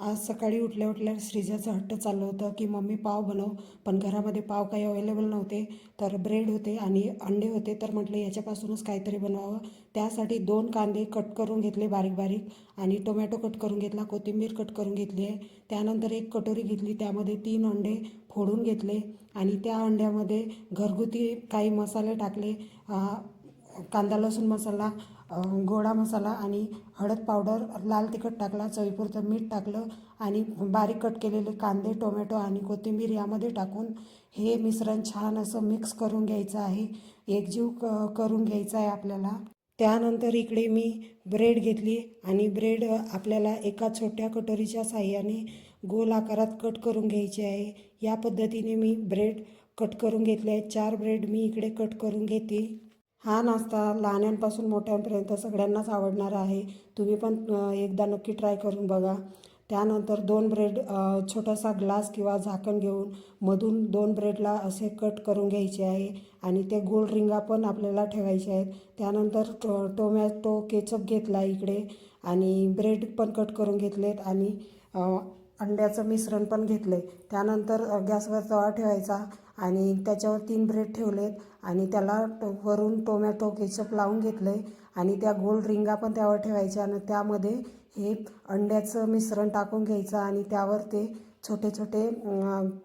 आज सकाळी उठल्या उठल्या श्रीजाचं हट्ट चाललं होतं की मम्मी पाव बनव, पण घरामध्ये पाव काही अवेलेबल नव्हते. तर ब्रेड होते आणि अंडे होते, तर म्हटलं याच्यापासूनच काहीतरी बनवावं. त्यासाठी 2 कांदे कट करून घेतले बारीक बारीक आणि टोमॅटो कट करून घेतला, कोथिंबीर कट करून घेतली आहे. त्यानंतर एक कटोरी घेतली, त्यामध्ये 3 अंडे फोडून घेतले आणि त्या अंड्यामध्ये घरगुती काही मसाले टाकले. कांदा लसूण मसाला, गोडा मसाला आणि हळद पावडर, लाल तिखट टाकला, चवीपुरतं मीठ टाकलं आणि बारीक कट केलेले कांदे, टोमॅटो आणि कोथिंबीर यामध्ये टाकून हे मिश्रण छान असं मिक्स करून घ्यायचं आहे. एकजीव करून घ्यायचं आहे आपल्याला. त्यानंतर इकडे मी ब्रेड घेतली आणि ब्रेड आपल्याला एका छोट्या कटोरीच्या साहाय्याने गोल आकारात कट करून घ्यायचे आहे. या पद्धतीने मी ब्रेड कट करून घेतले आहेत. 4 ब्रेड मी इकडे कट करून घेते. हा नाश्ता लहानांपासून मोठ्यांपर्यंत सगळ्यांनाच आवडणार आहे. तुम्ही पण एकदा नक्की ट्राय करून बघा. त्यानंतर 2 ब्रेड छोटासा ग्लास किंवा झाकण घेऊन मधून 2 ब्रेडला असे कट करून घ्यायचे आहे आणि ते गोल रिंगा पण आपल्याला ठेवायचे आहेत. त्यानंतर टोमॅटो केचप घेतला इकडे आणि ब्रेड पण कट करून घेतलेत आणि अंड्याचं मिश्रण पण घेतलं आहे. त्यानंतर गॅसवर तवा ठेवायचा आणि त्याच्यावर 3 ब्रेड ठेवलेत आणि त्याला वरून टोमॅटो केचप लावून घेतलं आहे आणि त्या गोल रिंगा पण त्यावर ठेवायच्या आणि त्यामध्ये हे अंड्याचं मिश्रण टाकून घ्यायचं आणि त्यावर ते छोटे छोटे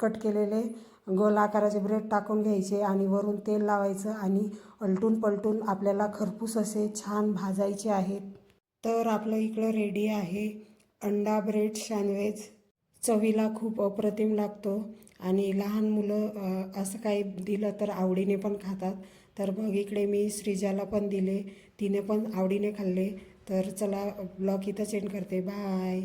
कट केलेले गोल आकाराचे ब्रेड टाकून घ्यायचे आणि वरून तेल लावायचं आणि अलटून पलटून आपल्याला खरपूस असे छान भाजायचे आहेत. तर आपलं इकडं रेडी आहे अंडा ब्रेड सँडविच. चवीला खूप अप्रतिम लागतो आणि लहान मुलं असं काही दिलं तर आवडीने पण खातात. तर मग इकडे मी श्रीजाला पण दिले, तिने पण आवडीने खाल्ले. तर चला ब्लॉग इथंच एंड करते. बाय.